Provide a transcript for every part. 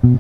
Hey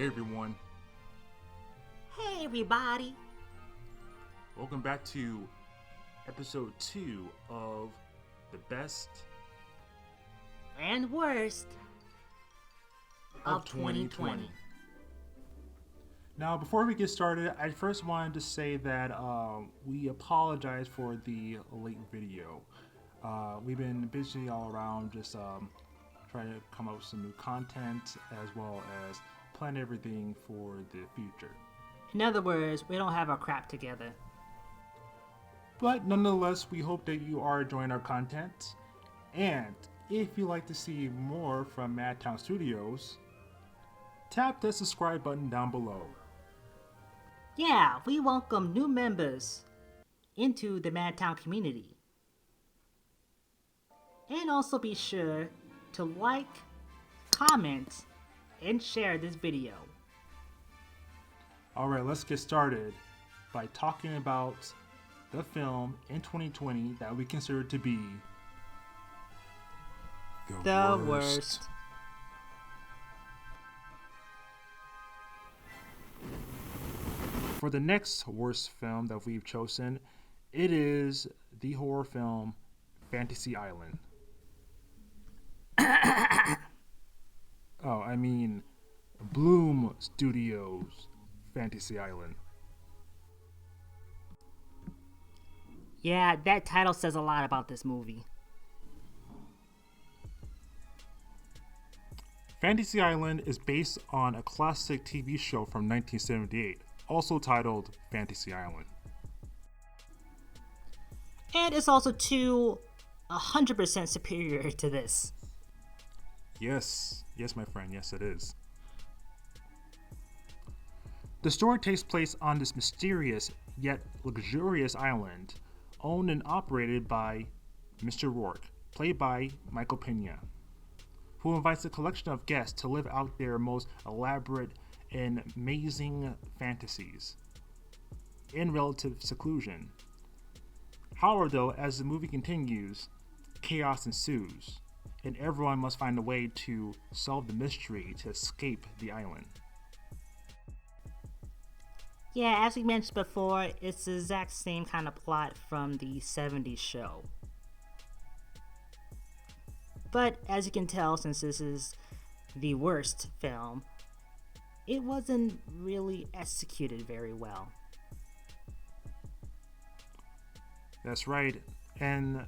everyone, Hey everybody. welcome back to episode 2 of the best And worst of 2020. Now, before we get started, I first wanted to say that we apologize for the late video. We've been busy all around just trying to come up with some new content as well as plan everything for the future. In other words, we don't have our crap together. But nonetheless, we hope that you are enjoying our content. And if you'd like to see more from Madtown Studios, tap the subscribe button down below. Yeah, we welcome new members into the Madtown community. And also be sure to like, comment, and share this video. Alright, let's get started by talking about the film in 2020 that we consider to be The worst. For the next worst film that we've chosen, it is the horror film Fantasy Island. Bloom Studios Fantasy Island. Yeah, that title says a lot about this movie. Fantasy Island is based on a classic TV show from 1978, also titled Fantasy Island. And it's also 100% superior to this. Yes, my friend, yes it is. The story takes place on this mysterious yet luxurious island, owned and operated by Mr. Rourke, played by Michael Pena, who invites a collection of guests to live out their most elaborate and amazing fantasies in relative seclusion. However, though, as the movie continues, chaos ensues, and everyone must find a way to solve the mystery to escape the island. Yeah, as we mentioned before, it's the exact same kind of plot from the 70s show. But as you can tell, since this is the worst film, it wasn't really executed very well. That's right. And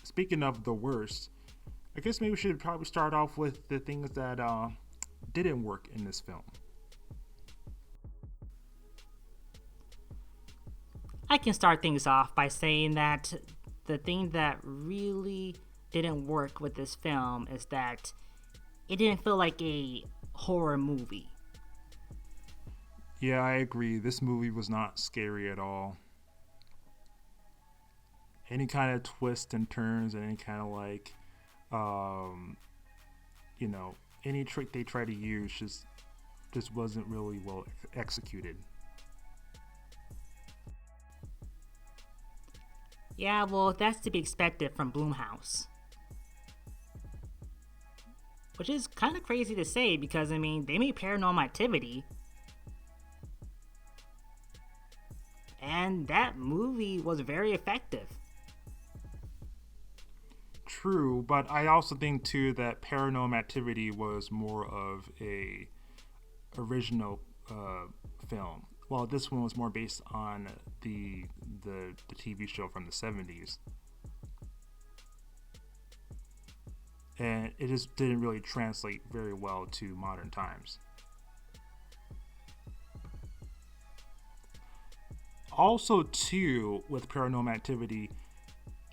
speaking of the worst, I guess maybe we should probably start off with the things that didn't work in this film. I can start things off by saying that the thing that really didn't work with this film is that it didn't feel like a horror movie. Yeah, I agree. This movie was not scary at all. Any kind of twists and turns and any kind of any trick they try to use just wasn't really well executed. Yeah, well, that's to be expected from Blumhouse. Which is kind of crazy to say because, they made Paranormal Activity. And that movie was very effective. True, but I also think too that Paranormal Activity was more of a original film. Well, this one was more based on the TV show from the 70s. and it just didn't really translate very well to modern times. Also, too, with Paranormal Activity,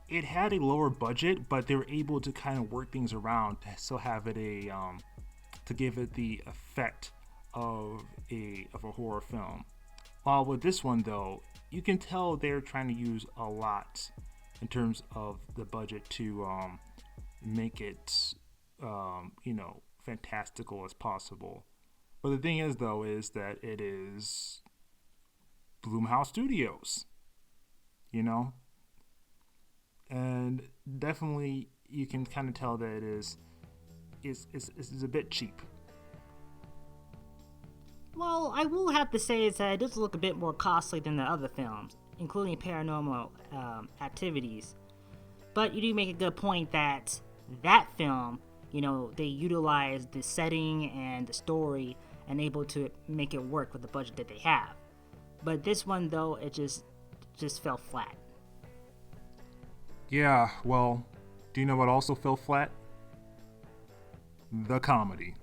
it had a lower budget, but they were able to kind of work things around to still have it to give it the effect of a horror film. While with this one, though, you can tell they're trying to use a lot in terms of the budget to make it, fantastical as possible. But the thing is, though, is that it is Blumhouse Studios, and definitely you can kind of tell that it's a bit cheap. Well, I will have to say is that it does look a bit more costly than the other films, including Paranormal Activities. But you do make a good point that film, they utilized the setting and the story and able to make it work with the budget that they have. But this one, though, it just fell flat. Yeah, well, do you know what also fell flat? The comedy.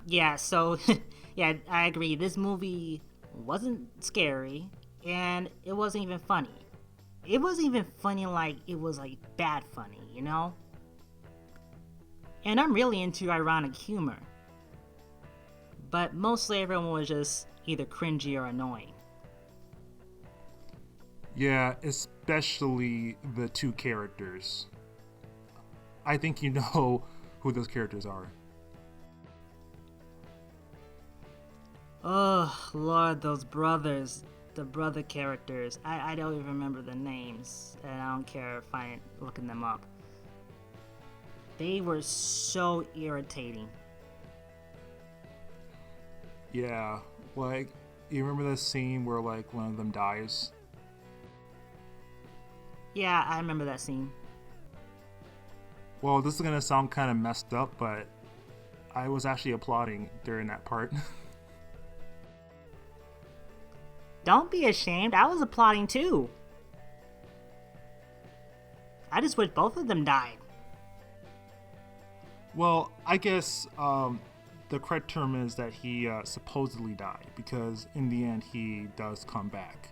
Yeah, so, yeah, I agree. This movie wasn't scary, and it wasn't even funny. It wasn't even funny like it was, like, bad funny, And I'm really into ironic humor. But mostly everyone was just either cringy or annoying. Yeah, especially the two characters. I think you know who those characters are. Oh, Lord, those brothers. The brother characters. I don't even remember the names, and I don't care if I ain't looking them up. They were so irritating. Yeah, like, you remember the scene where, like, one of them dies? Yeah, I remember that scene. Well, this is gonna sound kind of messed up, but I was actually applauding during that part. Don't be ashamed, I was applauding too. I just wish both of them died. Well, I guess the correct term is that he supposedly died, because in the end he does come back.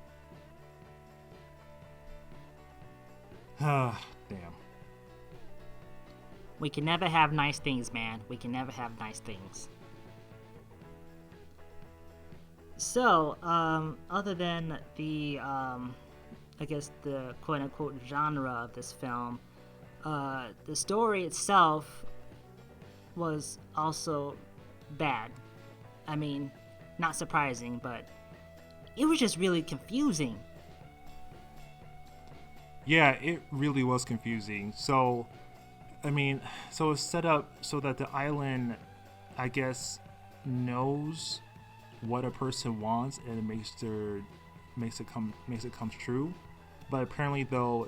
Damn. We can never have nice things, man. We can never have nice things. So, other than the, I guess the quote-unquote genre of this film, the story itself was also bad. I mean, not surprising, but it was just really confusing. Yeah, it really was confusing. So, so it's set up so that the island, I guess, knows what a person wants, and it makes it come true. But apparently, though,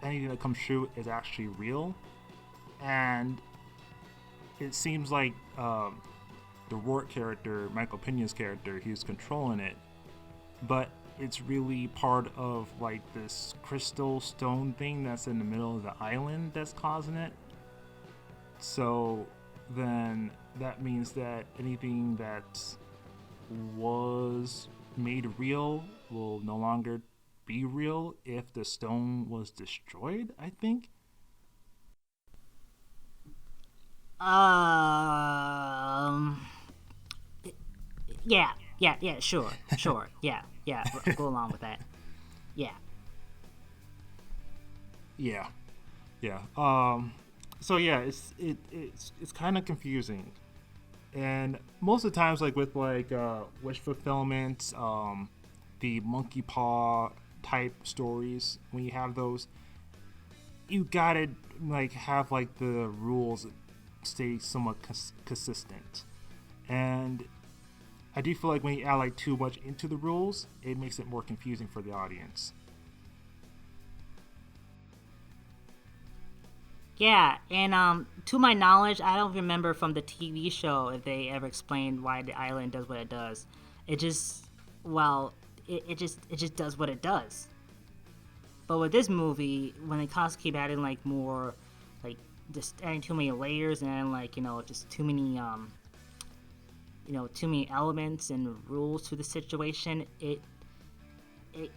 anything that comes true is actually real, and it seems like the Rourke character, Michael Pena's character, he's controlling it, but it's really part of like this crystal stone thing that's in the middle of the island that's causing it. So then that means that anything that was made real will no longer be real if the stone was destroyed, I think. Yeah, sure, yeah, go along with that. Yeah. So yeah, it's kind of confusing, and most of the times, like with like wish fulfillment, the monkey paw type stories, when you have those, you gotta like have like the rules stay somewhat consistent, and I do feel like when you add like too much into the rules, it makes it more confusing for the audience. Yeah, and to my knowledge, I don't remember from the TV show if they ever explained why the island does what it does. It just, well, it just does what it does. But with this movie, when they constantly keep adding like more, like just adding too many layers and like just too many too many elements and rules to the situation,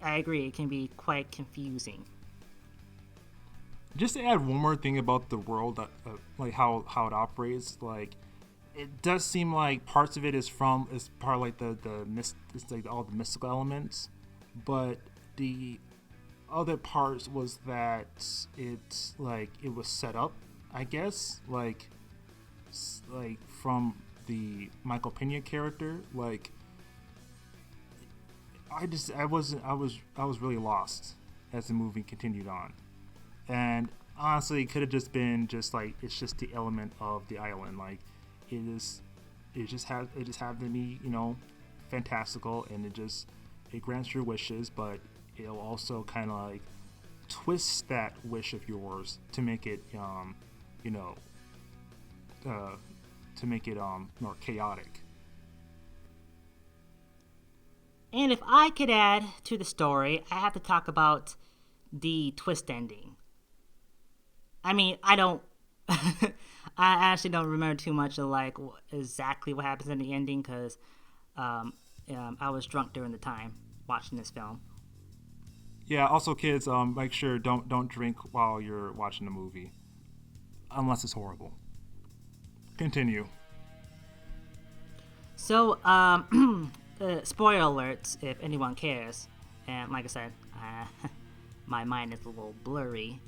I agree, it can be quite confusing. Just to add one more thing about the world, like how it operates, like it does seem like parts of it is part of like it's like all the mystical elements, but the other parts was that it's like it was set up, I guess, like from the Michael Pena character. Like I was really lost as the movie continued on, and honestly, it could have just been just like it's just the element of the island. Like it just had to be fantastical, and it grants your wishes, but it'll also kind of like twist that wish of yours to make it more chaotic. And if I could add to the story, I have to talk about the twist ending. I mean, I don't I actually don't remember too much of like exactly what happens in the ending because I was drunk during the time watching this film. Yeah. Also, kids, make sure don't drink while you're watching the movie, unless it's horrible. Continue. So, spoiler alerts if anyone cares. And like I said, my mind is a little blurry.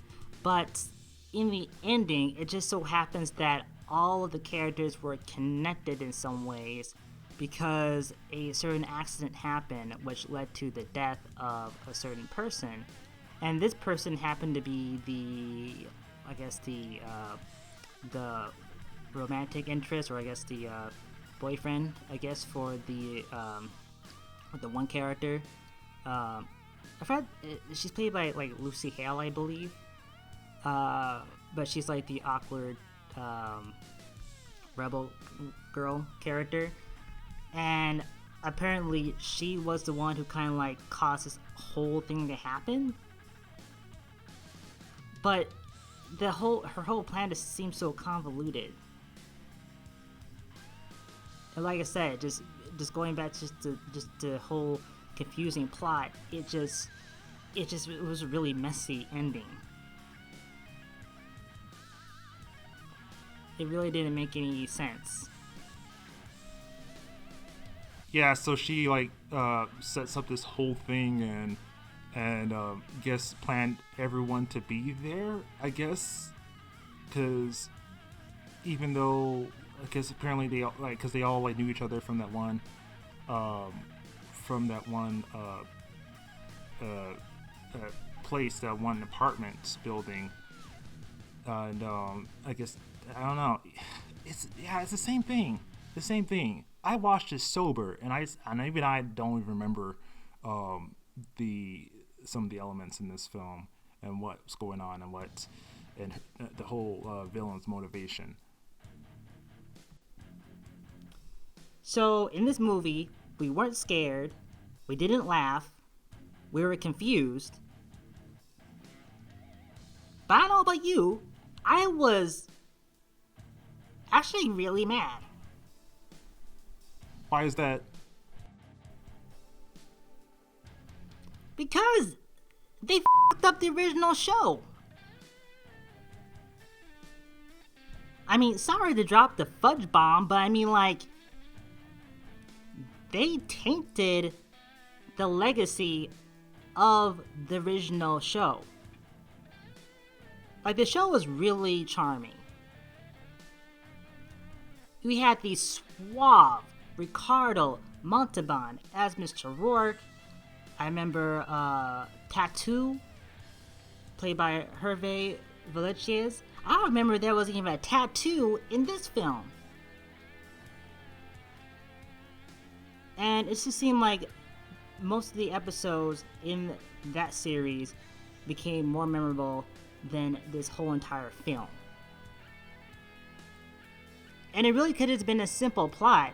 But in the ending, it just so happens that all of the characters were connected in some ways because a certain accident happened which led to the death of a certain person. And this person happened to be the romantic interest, or I guess the boyfriend, I guess, for the one character. I forgot, she's played by like Lucy Hale, I believe. But she's like the awkward rebel girl character, and apparently she was the one who kind of like caused this whole thing to happen. But her whole plan just seems so convoluted. And like I said, just going back to the whole confusing plot, it was a really messy ending. It really didn't make any sense. Yeah, so she like sets up this whole thing and guess planned everyone to be there, I guess, because even though I guess apparently they like because they all like knew each other from that one place, that one apartment building, and I guess I don't know. It's the same thing. The same thing. I watched it sober, and even I don't even remember some of the elements in this film and what's going on and the whole villain's motivation. So in this movie, we weren't scared, we didn't laugh, we were confused. But I don't know about you, I was actually really mad. Why is that? Because they f***ed up the original show. I mean, sorry to drop the fudge bomb, but I mean, like, they tainted the legacy of the original show. Like, the show was really charming. We had the suave Ricardo Montalban as Mr. Rourke. I remember Tattoo, played by Hervé Villechaize. I don't remember there was even a tattoo in this film. And it just seemed like most of the episodes in that series became more memorable than this whole entire film. And it really could have been a simple plot,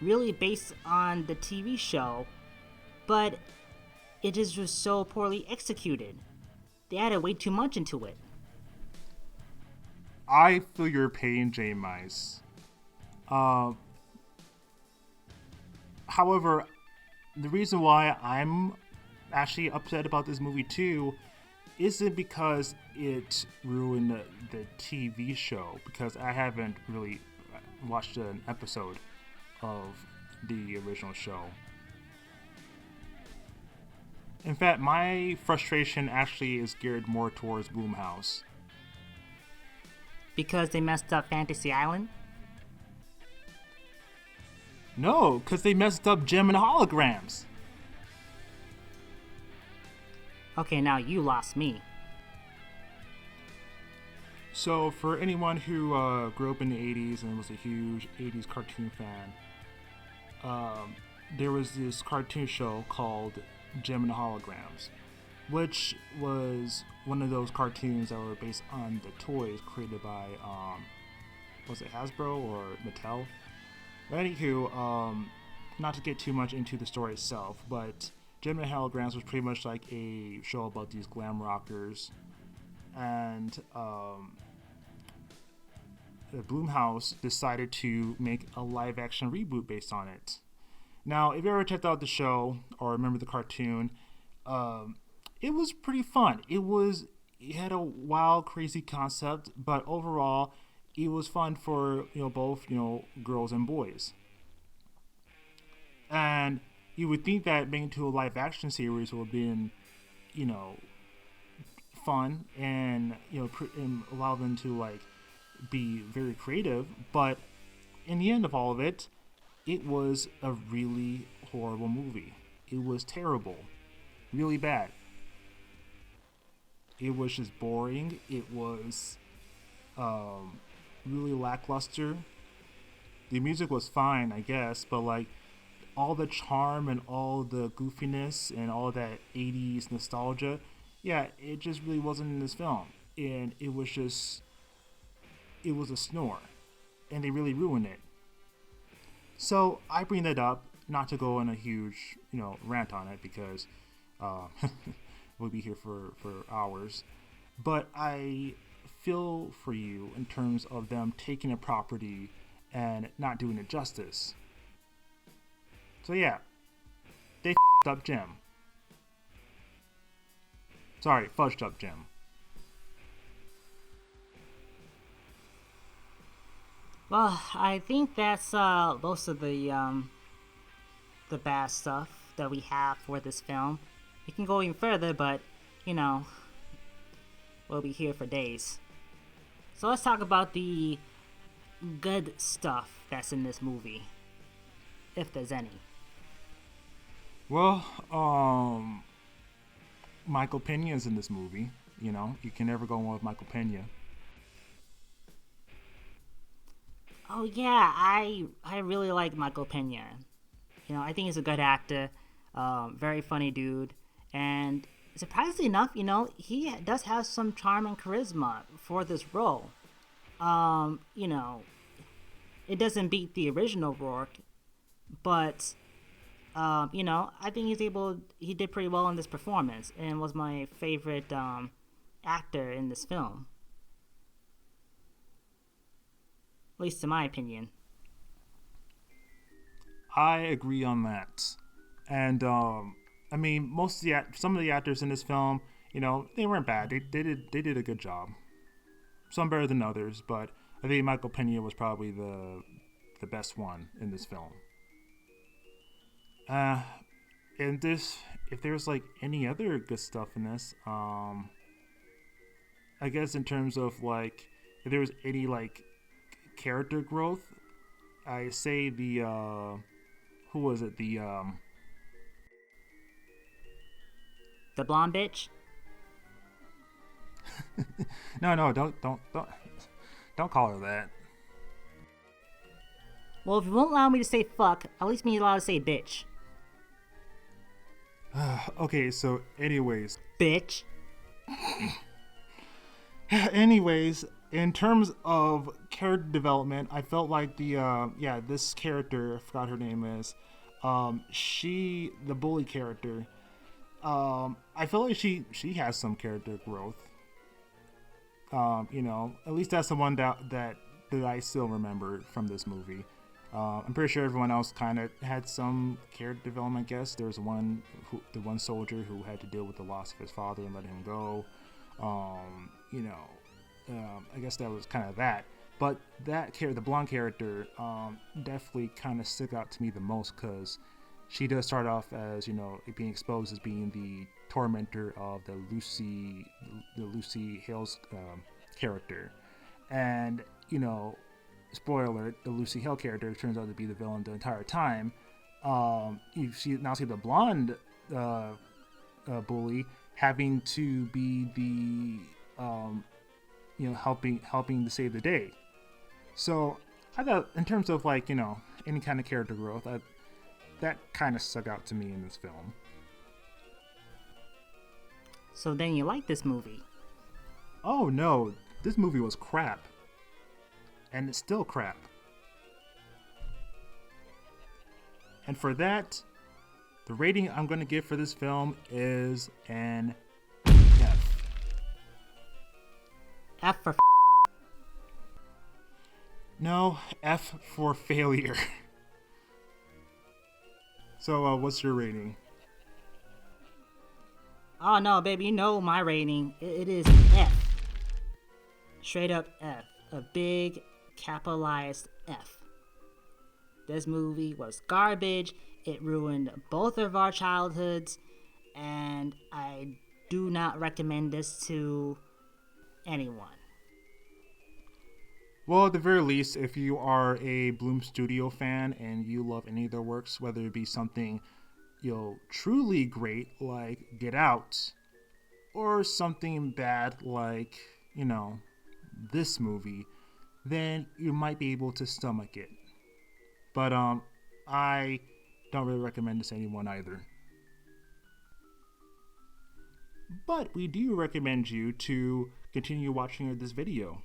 really based on the TV show, but it is just so poorly executed. They added way too much into it. I feel your pain, Jay Mice. However, the reason why I'm actually upset about this movie too isn't because it ruined the TV show, because I haven't really watched an episode of the original show. In fact, my frustration actually is geared more towards Blumhouse. Because they messed up Fantasy Island? No, because they messed up Gem and Holograms. Okay, now you lost me. So, for anyone who grew up in the 80s and was a huge 80s cartoon fan, there was this cartoon show called Gem and Holograms, which was one of those cartoons that were based on the toys created by, was it Hasbro or Mattel? But anywho, not to get too much into the story itself, but Jem and Holograms was pretty much like a show about these glam rockers, and Blumhouse decided to make a live-action reboot based on it. Now, if you ever checked out the show or remember the cartoon, it was pretty fun. It had a wild, crazy concept, but overall, it was fun for both girls and boys. And you would think that making to a live action series would have been, fun and and allow them to like be very creative. But in the end of all of it, it was a really horrible movie. It was terrible, really bad. It was just boring. It was really lackluster. The music was fine, I guess, but like all the charm and all the goofiness and all that 80s nostalgia, yeah, it just really wasn't in this film. And it was a snore. And they really ruined it. So I bring that up, not to go on a huge, rant on it, because we'll be here for hours. But I feel for you in terms of them taking a property and not doing it justice. So yeah, they f***ed up Gem. Sorry, fudged up Gem. Well, I think that's most of the bad stuff that we have for this film. We can go even further, but we'll be here for days. So let's talk about the good stuff that's in this movie, if there's any. Well, Michael Pena is in this movie. You can never go wrong with Michael Pena. Oh yeah, I really like Michael Pena. I think he's a good actor, very funny dude, and surprisingly enough, he does have some charm and charisma for this role. It doesn't beat the original Rourke, but I think he did pretty well in this performance and was my favorite actor in this film. At least in my opinion. I agree on that. And I mean, some of the actors in this film, they weren't bad. They did a good job. Some better than others, but I think Michael Pena was probably the best one in this film. And if there's like any other good stuff in this, I guess in terms of like if there was any like character growth, I say the who was it? The blonde bitch? No, don't call her that. Well, if you won't allow me to say fuck, at least me allowed to say bitch. Okay, so anyways. Bitch. Anyways, in terms of character development, I felt like this character, I forgot her name is, the bully character, I feel like she has some character growth. At least that's the one that I still remember from this movie. I'm pretty sure everyone else kind of had some character development. I guess there was the one soldier who had to deal with the loss of his father and let him go. I guess that was kind of that. But the blonde character, definitely kind of stuck out to me the most because she does start off as being exposed as being the tormentor of the Lucy Hale's character, and spoiler alert, the Lucy Hale character turns out to be the villain the entire time. You see the blonde bully having to be the helping to save the day. So I thought in terms of any kind of character growth, that kind of stuck out to me in this film. So then you like this movie? Oh no, this movie was crap. And it's still crap. And for that, the rating I'm going to give for this film is an F. F for No, F for failure. So, what's your rating? Oh no, baby, you know my rating. It is F. Straight up F. A big capitalized F. This movie was garbage. It ruined both of our childhoods, and I do not recommend this to anyone. Well, at the very least, if you are a Bloom Studio fan and you love any of their works, whether it be something truly great like Get Out, or something bad like this movie, then you might be able to stomach it. But I don't really recommend this to anyone either. But we do recommend you to continue watching this video.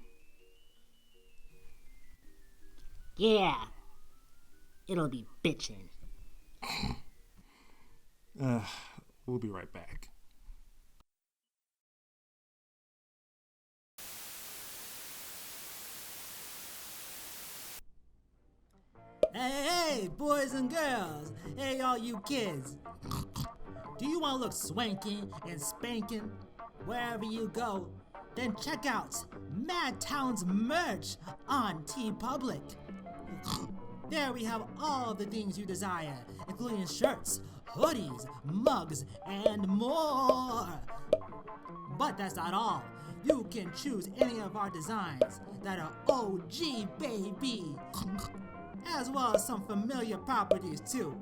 Yeah, it'll be bitchin'. We'll be right back. Hey, boys and girls. Hey, all you kids. Do you want to look swanky and spanking wherever you go? Then check out Madtown's merch on TeePublic. There we have all the things you desire, including shirts, hoodies, mugs, and more. But that's not all. You can choose any of our designs that are OG, baby. As well as some familiar properties too.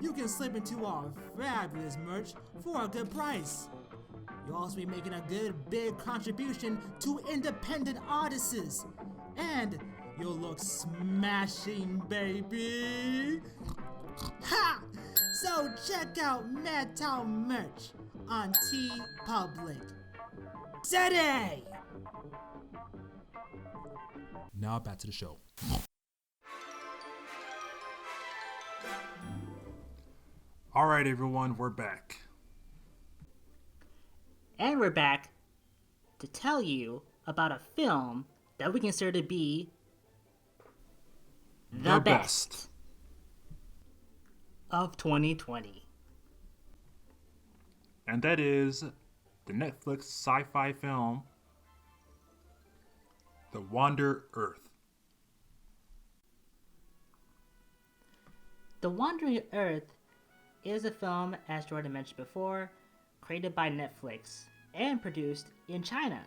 You can slip into our fabulous merch for a good price. You'll also be making a good big contribution to independent artists. And you'll look smashing, baby. Ha! So check out Madtown merch on TeePublic today! Now back to the show. All right, everyone, we're back. And we're back to tell you about a film that we consider to be the best of 2020. And that is the Netflix sci-fi film, The Wander Earth. The Wandering Earth is a film, as Jordan mentioned before, created by Netflix and produced in China.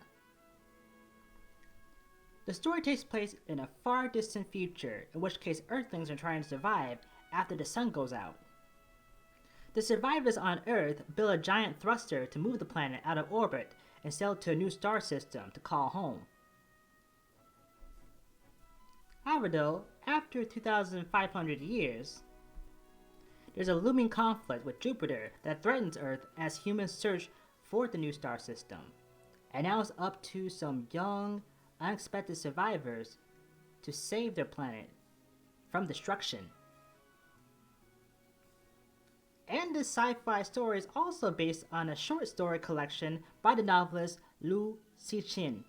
The story takes place in a far distant future, in which case Earthlings are trying to survive after the sun goes out. The survivors on Earth build a giant thruster to move the planet out of orbit and sail to a new star system to call home. However though, after 2,500 years, there's a looming conflict with Jupiter that threatens Earth as humans search for the new star system. And now it's up to some young, unexpected survivors to save their planet from destruction. And this sci-fi story is also based on a short story collection by the novelist Liu Cixin.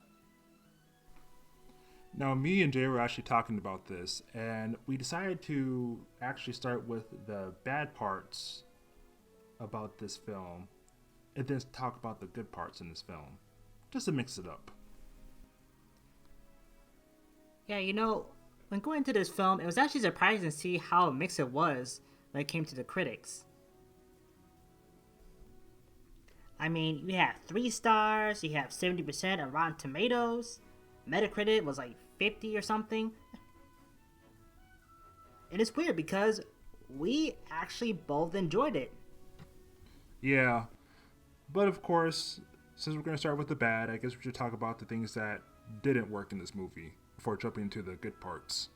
Now, me and Jay were actually talking about this, and we decided to actually start with the bad parts about this film, and then talk about the good parts in this film, just to mix it up. Yeah, when going to this film, it was actually surprising to see how mixed it was when it came to the critics. I mean, you have 3 stars, you have 70% on Rotten Tomatoes, Metacritic was like 50 or something. And it's weird because we actually both enjoyed it. Yeah, but of course, since we're going to start with the bad, I guess we should talk about the things that didn't work in this movie before jumping into the good parts.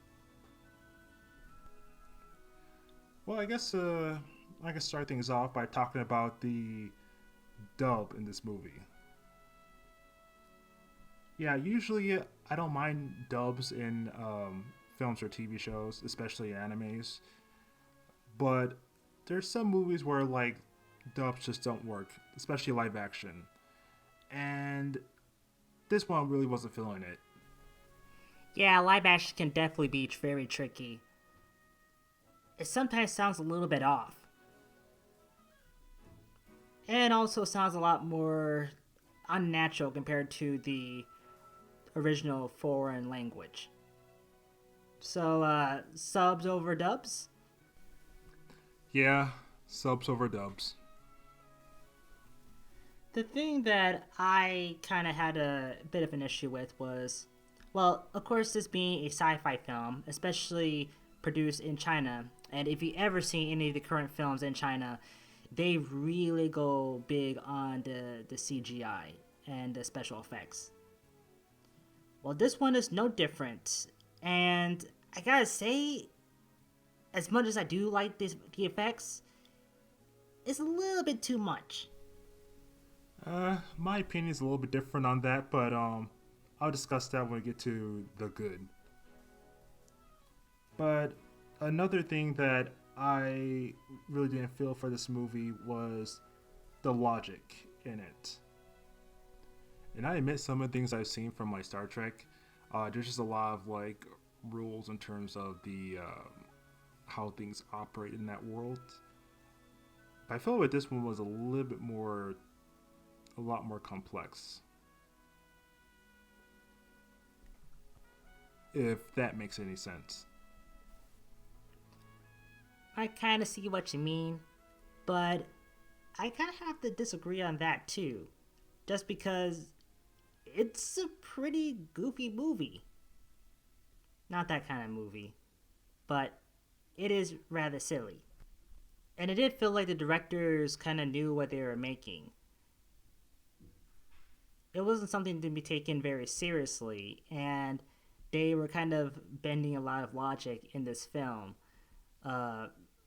Well, I guess I can start things off by talking about the dub in this movie. Yeah, usually I don't mind dubs in films or TV shows, especially animes. But there's some movies where like dubs just don't work, especially live action. And this one really wasn't feeling it. Yeah, live action can definitely be very tricky. It sometimes sounds a little bit off. And also sounds a lot more unnatural compared to the original foreign language. So, subs over dubs? Yeah, subs over dubs. The thing that I kind of had a bit of an issue with was, well, of course, this being a sci fi film, especially produced in China, and if you ever see any of the current films in China, they really go big on the CGI and the special effects. Well, this one is no different, and I gotta say, as much as I do like the effects, it's a little bit too much. My opinion is a little bit different on that, but I'll discuss that when we get to the good. But another thing that I really didn't feel for this movie was the logic in it. And I admit some of the things I've seen from my Star Trek, there's just a lot of like rules in terms of the how things operate in that world. But I feel like this one was a lot more complex. If that makes any sense. I kind of see what you mean, but I kind of have to disagree on that too. Just because it's a pretty goofy movie. Not that kind of movie, but it is rather silly. And it did feel like the directors kind of knew what they were making. It wasn't something to be taken very seriously, and they were kind of bending a lot of logic in this film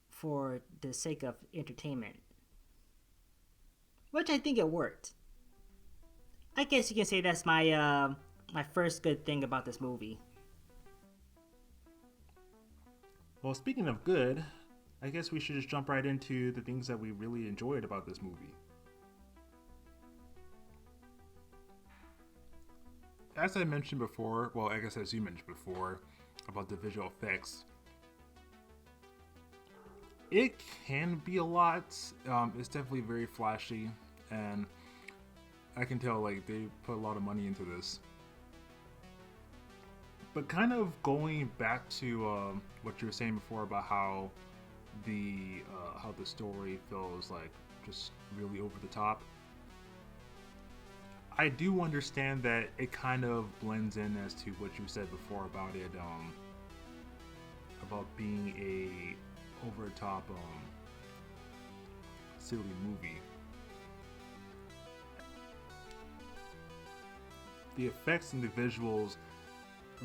for the sake of entertainment. Which I think it worked. I guess you can say that's my first good thing about this movie. Well, speaking of good, I guess we should just jump right into the things that we really enjoyed about this movie. As I mentioned before, well, I guess as you mentioned before, about the visual effects, it can be a lot. It's definitely very flashy, and I can tell like they put a lot of money into this. But kind of going back to what you were saying before about how the story feels like just really over the top. I do understand that it kind of blends in as to what you said before about it, about being a over the top silly movie. The effects and the visuals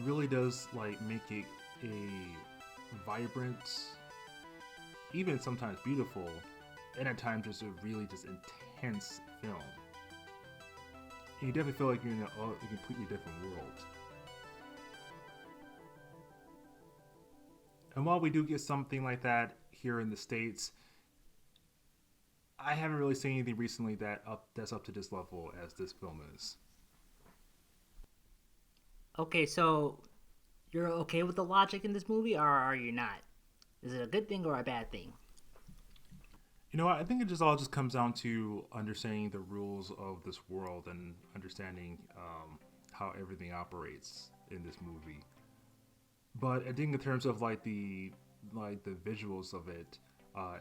really does like make it a vibrant, even sometimes beautiful, and at times just a really just intense film. And you definitely feel like you're in a completely different world. And while we do get something like that here in the States, I haven't really seen anything recently that's up to this level as this film is. Okay, so you're okay with the logic in this movie, or are you not? Is it a good thing or a bad thing? You know what? I think it just all just comes down to understanding the rules of this world and understanding how everything operates in this movie. But I think in terms of the visuals of it,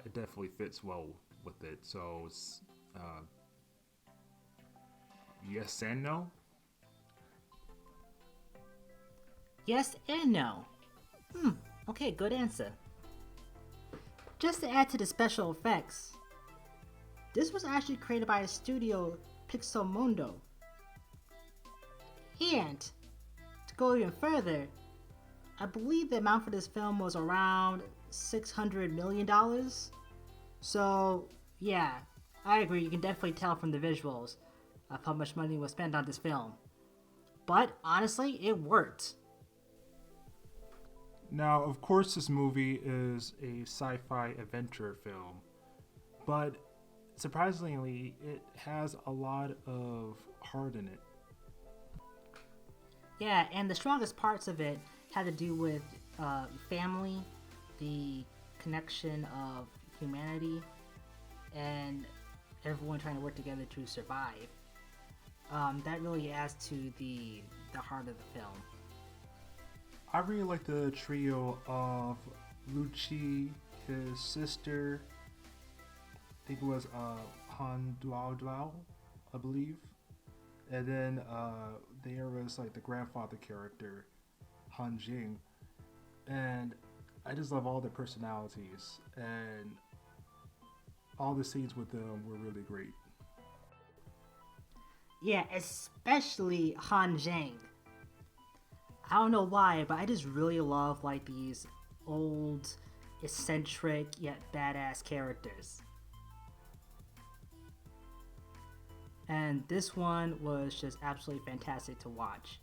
it definitely fits well with it. So it's yes and no. Yes and no. Okay, good answer. Just to add to the special effects, this was actually created by a studio, Pixelmondo. And to go even further, I believe the amount for this film was around $600 million. So, yeah, I agree. You can definitely tell from the visuals of how much money was spent on this film. But honestly, it worked. Now, of course, this movie is a sci-fi adventure film, but surprisingly, it has a lot of heart in it. Yeah, and the strongest parts of it had to do with family, the connection of humanity, and everyone trying to work together to survive. That really adds to the heart of the film. I really like the trio of Lucci, his sister, I think it was Han Duao, I believe, and then there was like the grandfather character, Han Jing, and I just love all their personalities, and all the scenes with them were really great. Yeah, especially Han Zhang. I don't know why, but I just really love like these old, eccentric yet badass characters. And this one was just absolutely fantastic to watch.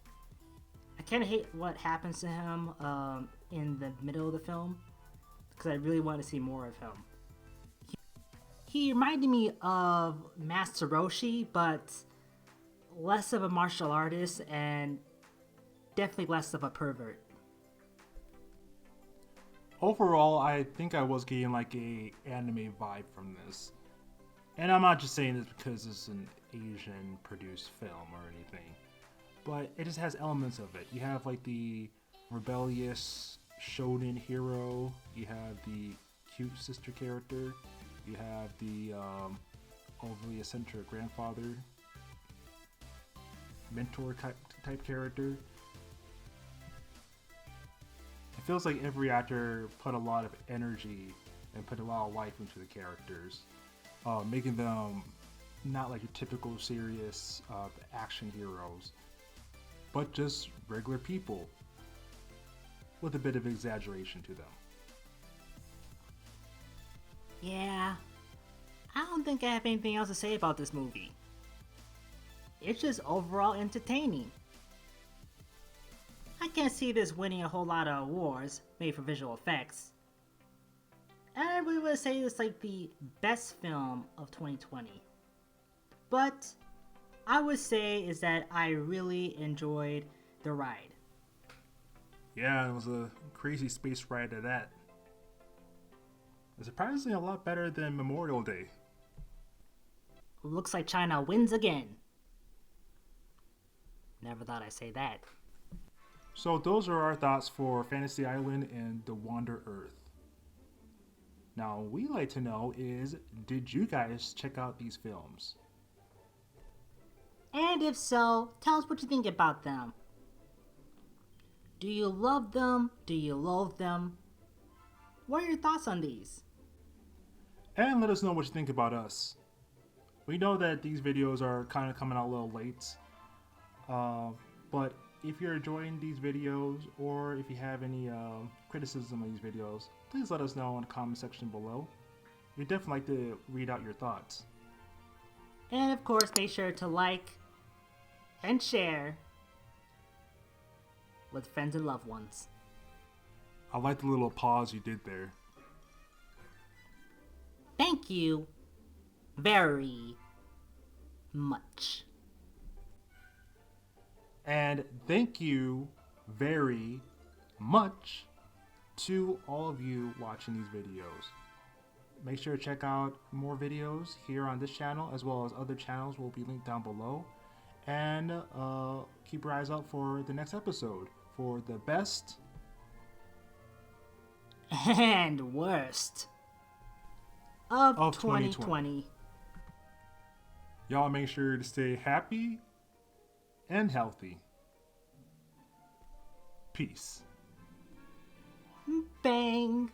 I kind of hate what happens to him in the middle of the film because I really want to see more of him. He reminded me of Master Roshi, but less of a martial artist and definitely less of a pervert. Overall, I think I was getting like a anime vibe from this. And I'm not just saying this because it's an Asian produced film or anything. But it just has elements of it. You have like the rebellious shonen hero, you have the cute sister character, you have the overly eccentric grandfather, mentor type character. It feels like every actor put a lot of energy and put a lot of life into the characters, making them not like your typical serious action heroes, but just regular people with a bit of exaggeration to them. Yeah, I don't think I have anything else to say about this movie. It's just overall entertaining. I can't see this winning a whole lot of awards made for visual effects. And I really would say it's like the best film of 2020. But I would say is that I really enjoyed the ride. Yeah, it was a crazy space ride at that. It's surprisingly a lot better than Memorial Day. Looks like China wins again. Never thought I'd say that. So those are our thoughts for Fantasy Island and The Wander Earth. Now, we'd like to know is, did you guys check out these films? And if so, tell us what you think about them. Do you love them? Do you loathe them? What are your thoughts on these? And let us know what you think about us. We know that these videos are kind of coming out a little late, but if you're enjoying these videos or if you have any criticism of these videos, please let us know in the comment section below. We'd definitely like to read out your thoughts. And of course, make sure to like and share with friends and loved ones. I like the little pause you did there. Thank you. very much. And thank you very much to all of you watching these videos. Make sure to check out more videos here on this channel, as well as other channels will be linked down below. And keep your eyes out for the next episode for the best and worst of 2020. Y'all make sure to stay happy and healthy. Peace. Bang.